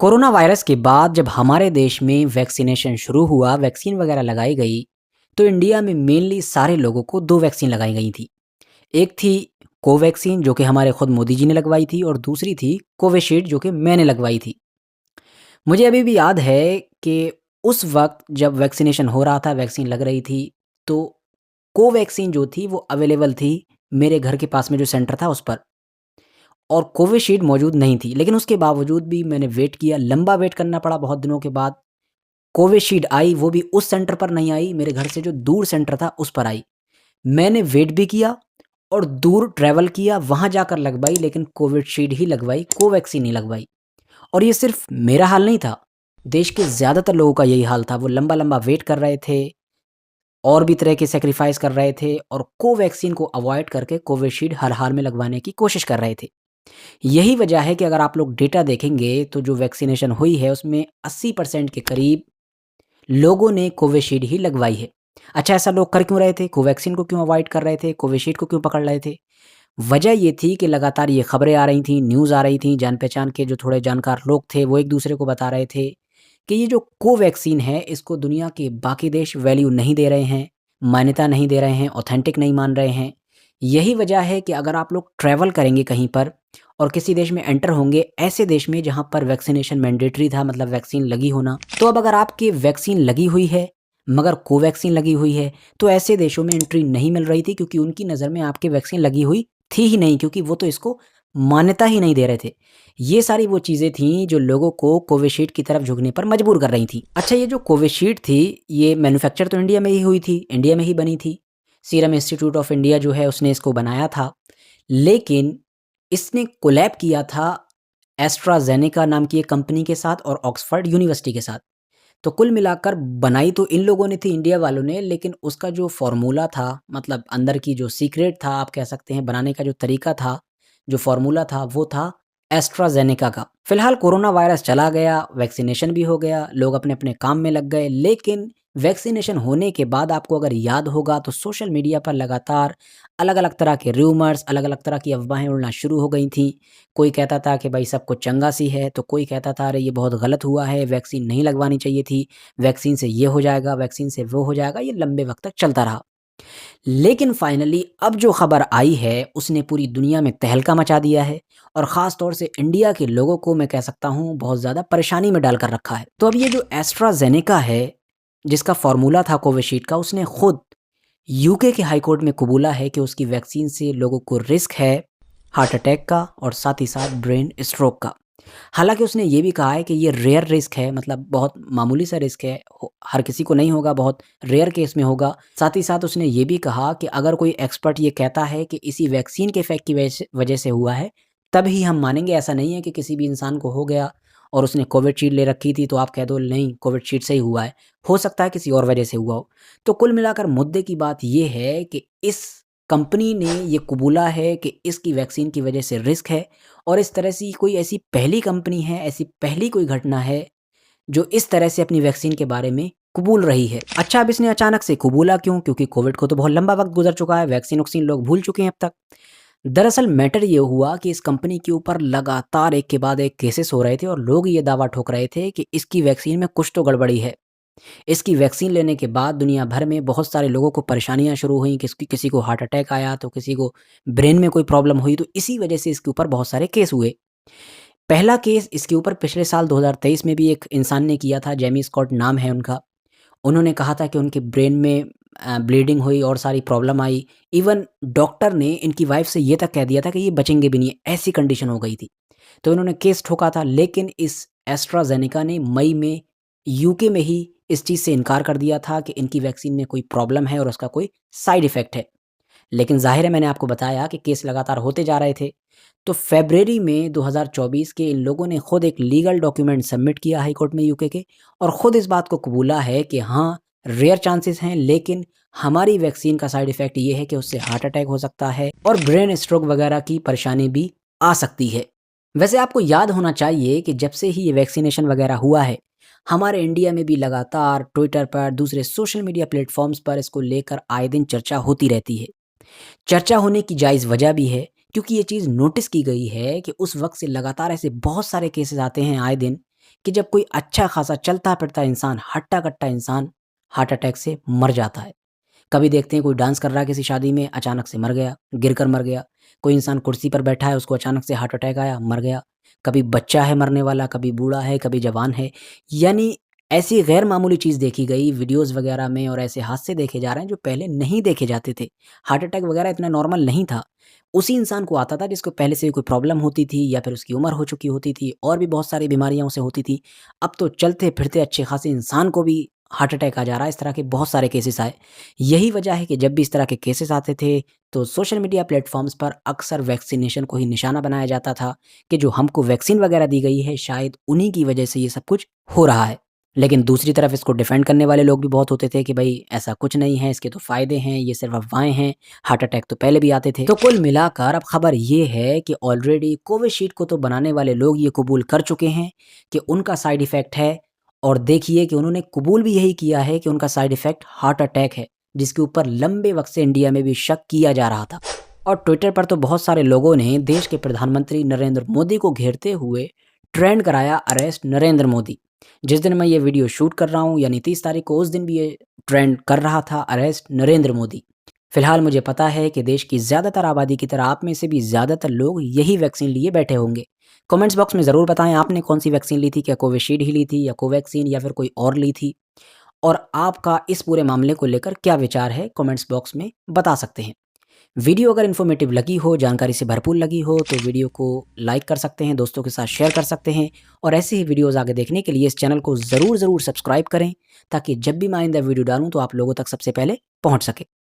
Corona virus के बाद जब हमारे देश में वैक्सीनेशन शुरू हुआ, वैक्सीन वगैरह लगाई गई, तो इंडिया में मेनली सारे लोगों को 2 वैक्सीन लगाई गई थी। एक थी कोवैक्सीन जो कि हमारे खुद मोदी जी ने लगवाई थी और दूसरी थी कोविशील्ड जो कि मैंने लगवाई थी। मुझे अभी भी याद है कि उस वक़्त जब वैक्सीनेशन हो रहा था, वैक्सीन लग रही थी, तो कोवैक्सीन जो थी वो अवेलेबल थी मेरे घर के पास में जो सेंटर था उस पर। और कोविशील्ड मौजूद नहीं थी, लेकिन उसके बावजूद भी मैंने वेट किया, लंबा वेट करना पड़ा बहुत दिनों के बाद। कोविशील्ड आई, वो भी उस सेंटर पर नहीं आई, मेरे घर से जो दूर सेंटर था उस पर आई। मैंने वेट भी किया और दूर ट्रैवल किया, वहाँ जाकर लगवाई, लेकिन कोविशील्ड ही लगवाई, कोवैक्सीन नहीं लगवाई। और ये सिर्फ मेरा हाल नहीं था, देश के ज़्यादातर लोगों का यही हाल था। वो लंबा-लंबा वेट कर रहे थे, और भी तरह के सैक्रिफाइस कर रहे थे और कोवैक्सीन को अवॉइड करके कोविशील्ड हर हाल में लगवाने की कोशिश कर रहे थे। यही वजह है कि अगर आप लोग डेटा देखेंगे तो जो वैक्सीनेशन हुई है उसमें 80% के करीब लोगों ने कोविशील्ड ही लगवाई है। अच्छा, ऐसा लोग कर क्यों रहे थे? कोवैक्सीन को क्यों अवॉइड कर रहे थे? कोविशील्ड को क्यों पकड़ रहे थे? वजह ये थी कि लगातार ये खबरें आ रही थी, न्यूज़ आ रही थी, जान-पहचान के जो थोड़े जानकार लोग थे वो एक-दूसरे को बता रहे थे कि ये जो कोवैक्सीन है इसको दुनिया के बाकी देश वैल्यू नहीं दे रहे हैं, मान्यता नहीं दे रहे हैं, ऑथेंटिक नहीं मान रहे हैं। यही वजह है कि अगर आप लोग ट्रैवल करेंगे कहीं पर और किसी देश में एंटर होंगे, ऐसे देश में जहाँ पर वैक्सीनेशन मैंडेटरी था, मतलब वैक्सीन लगी होना, तो अब अगर आपकी वैक्सीन लगी हुई है, मगर कोवैक्सीन लगी हुई है, तो ऐसे देशों में एंट्री नहीं मिल रही थी क्योंकि उनकी नज़र में आपकी वैक्सीन लगी हुई थी ही नहीं, क्योंकि वो तो इसको मान्यता ही नहीं दे रहे थे। ये सारी वो चीज़ें थीं जो लोगों को कोविशील्ड की तरफ झुकने पर मजबूर कर रही थीं। अच्छा, ये जो कोविशील्ड थी, ये मैन्युफैक्चर तो इंडिया में ही हुई थी, इंडिया में ही बनी थी। सीरम इंस्टीट्यूट ऑफ इंडिया जो है उसने इसको बनाया था। लेकिन इसने कोलैब किया था एस्ट्राज़ेनेका नाम की एक कंपनी के साथ और ऑक्सफोर्ड यूनिवर्सिटी के साथ। तो कुल मिलाकर बनाई तो इन लोगों ने थी, इंडिया वालों ने, लेकिन उसका जो फ़ॉर्मूला था, मतलब अंदर की जो सीक्रेट था, आप कह सकते हैं बनाने का जो तरीका था, जो फ़ॉर्मूला था, वो था एस्ट्राज़ेनेका का। फ़िलहाल कोरोना वायरस चला गया, वैक्सीनेशन भी हो गया, लोग अपने-अपने काम में लग गए, लेकिन वैक्सीनेशन होने के बाद आपको अगर याद होगा तो सोशल मीडिया पर लगातार अलग-अलग तरह के रूमर्स, अलग-अलग तरह की अफ़वाहें उड़ना शुरू हो गई थीं। कोई कहता था कि भाई सब कुछ चंगा-सी है, तो कोई कहता था अरे ये बहुत गलत हुआ है, वैक्सीन नहीं लगवानी चाहिए थी, वैक्सीन से ये हो जाएगा, वैक्सीन से वो हो जाएगा, ये लंबे वक़्त तक चलता रहा। लेकिन फाइनली अब जो खबर आई है उसने पूरी दुनिया में तहलका मचा दिया है और ख़ास तौर से इंडिया के लोगों को मैं कह सकता हूँ बहुत ज़्यादा परेशानी में डाल कर रखा है। तो अब ये जो एस्ट्राज़ेनेका है, जिसका फ़ॉर्मूला था कोविशील्ड का, उसने खुद यूके के हाई कोर्ट में कबूला है कि उसकी वैक्सीन से लोगों को रिस्क है हार्ट अटैक का और साथ ही साथ ब्रेन स्ट्रोक का। हालाँकि उसने ये भी कहा है कि ये रेयर रिस्क है, मतलब बहुत मामूली सा रिस्क है, हर किसी को नहीं होगा, बहुत रेयर केस में होगा। साथ ही साथ उसने ये भी कहा कि अगर कोई एक्सपर्ट ये कहता है कि इसी वैक्सीन के इफ़ेक्ट की वजह से हुआ है, तब ही हम मानेंगे। ऐसा नहीं है कि किसी भी इंसान को हो गया और उसने कोविशील्ड ले रखी थी तो आप कह दो नहीं कोविशील्ड से ही हुआ है। हो सकता है किसी और वजह से हुआ हो। तो कुल मिलाकर मुद्दे की बात ये है कि इस कंपनी ने ये कबूला है कि इसकी वैक्सीन की वजह से रिस्क है और इस तरह से कोई ऐसी पहली कंपनी है, ऐसी पहली कोई घटना है, जो इस तरह से अपनी वैक्सीन के बारे में कबूल रही है। अच्छा, अब इसने अचानक से कबूला क्यों? क्योंकि कोविड को तो बहुत लंबा वक़्त गुज़र चुका है, वैक्सीन-वक्सीन लोग भूल चुके हैं अब तक। दरअसल मैटर ये हुआ कि इस कंपनी के ऊपर लगातार एक के बाद एक केसेस हो रहे थे और लोग ये दावा ठोक रहे थे कि इसकी वैक्सीन में कुछ तो गड़बड़ी है। इसकी वैक्सीन लेने के बाद दुनिया भर में बहुत सारे लोगों को परेशानियाँ शुरू हुईं, किसी को हार्ट अटैक आया, तो किसी को ब्रेन में कोई प्रॉब्लम हुई, तो इसी वजह से इसके ऊपर बहुत सारे केस हुए। पहला केस इसके ऊपर पिछले साल 2023 में भी एक इंसान ने किया था, जेमी स्कॉट नाम है उनका। उन्होंने कहा था कि उनके ब्रेन में ब्लीडिंग हुई और सारी प्रॉब्लम आई। इवन डॉक्टर ने इनकी वाइफ़ से ये तक कह दिया था कि ये बचेंगे भी नहीं, ऐसी कंडीशन हो गई थी। तो इन्होंने केस ठोका था, लेकिन इस एस्ट्राज़ेनेका ने मई में यूके में ही इस चीज़ से इनकार कर दिया था कि इनकी वैक्सीन में कोई प्रॉब्लम है और उसका कोई साइड इफ़ेक्ट है। लेकिन ज़ाहिर है, मैंने आपको बताया कि केस लगातार होते जा रहे थे। तो फ़रवरी में 2024 के इन लोगों ने खुद एक लीगल डॉक्यूमेंट सबमिट किया हाई कोर्ट में यूके के और खुद इस बात को कबूला है कि हाँ, रेयर चांसेस हैं, लेकिन हमारी वैक्सीन का साइड इफ़ेक्ट ये है कि उससे हार्ट अटैक हो सकता है और ब्रेन स्ट्रोक वगैरह की परेशानी भी आ सकती है। वैसे आपको याद होना चाहिए कि जब से ही ये वैक्सीनेशन वगैरह हुआ है, हमारे इंडिया में भी लगातार ट्विटर पर, दूसरे सोशल मीडिया प्लेटफ़ॉर्म्स पर इसको लेकर आए दिन चर्चा होती रहती है। चर्चा होने की जायज़ वजह भी है क्योंकि ये चीज़ नोटिस की गई है कि उस वक़्त से लगातार ऐसे बहुत सारे केसेस आते हैं आए दिन कि जब कोई अच्छा खासा चलता-फिरता इंसान, हट्टा-कट्टा इंसान हार्ट अटैक से मर जाता है। कभी देखते हैं कोई डांस कर रहा है किसी शादी में, अचानक से मर गया, गिरकर मर गया। कोई इंसान कुर्सी पर बैठा है, उसको अचानक से हार्ट अटैक आया, मर गया। कभी बच्चा है मरने वाला, कभी बूढ़ा है, कभी जवान है। यानी ऐसी गैर मामूली चीज़ देखी गई वीडियोज़ वगैरह में और ऐसे हादसे देखे जा रहे हैं जो पहले नहीं देखे जाते थे। हार्ट अटैक वगैरह इतना नॉर्मल नहीं था। उसी इंसान को आता था जिसको पहले से कोई प्रॉब्लम होती थी या फिर उसकी उम्र हो चुकी होती थी और भी बहुत सारी बीमारियाँ उसे होती थी। अब तो चलते-फिरते अच्छे खासे इंसान को भी हार्ट अटैक आ जा रहा है, इस तरह के बहुत सारे केसेस आए। यही वजह है कि जब भी इस तरह के केसेस आते थे, तो सोशल मीडिया प्लेटफ़ॉर्म्स पर अक्सर वैक्सीनेशन को ही निशाना बनाया जाता था कि जो हमको वैक्सीन वगैरह दी गई है, शायद उन्हीं की वजह से ये सब कुछ हो रहा है। लेकिन दूसरी तरफ इसको डिफेंड करने वाले लोग भी बहुत होते थे कि भई ऐसा कुछ नहीं है, इसके तो फ़ायदे हैं, ये सिर्फ़ अफ़वाहें हैं, हार्ट अटैक तो पहले भी आते थे। तो कुल मिलाकर अब खबर ये है कि ऑलरेडी कोविशील्ड को तो बनाने वाले लोग ये कबूल कर चुके हैं कि उनका साइड इफ़ेक्ट है और देखिए कि उन्होंने कबूल भी यही किया है कि उनका साइड इफ़ेक्ट हार्ट अटैक है, जिसके ऊपर लंबे वक़्त से इंडिया में भी शक किया जा रहा था। और ट्विटर पर तो बहुत सारे लोगों ने देश के प्रधानमंत्री नरेंद्र मोदी को घेरते हुए ट्रेंड कराया अरेस्ट नरेंद्र मोदी। जिस दिन मैं ये वीडियो शूट कर रहा हूँ यानी 30 तारीख को उस दिन भी ये ट्रेंड कर रहा था अरेस्ट नरेंद्र मोदी। फिलहाल मुझे पता है कि देश की ज़्यादातर आबादी की तरह आप में से भी ज़्यादातर लोग यही वैक्सीन लिए बैठे होंगे। कमेंट्स बॉक्स में ज़रूर बताएं आपने कौन सी वैक्सीन ली थी, क्या कोविशील्ड ही ली थी या कोवैक्सीन या फिर कोई और ली थी? और आपका इस पूरे मामले को लेकर क्या विचार है कमेंट्स बॉक्स में बता सकते हैं। वीडियो अगर इन्फॉर्मेटिव लगी हो, जानकारी से भरपूर लगी हो तो वीडियो को लाइक कर सकते हैं, दोस्तों के साथ शेयर कर सकते हैं और ऐसे ही वीडियोज़ आगे देखने के लिए इस चैनल को ज़रूर सब्सक्राइब करें ताकि जब भी मैं आइंदा वीडियो डालूँ तो आप लोगों तक सबसे पहले पहुँच सके।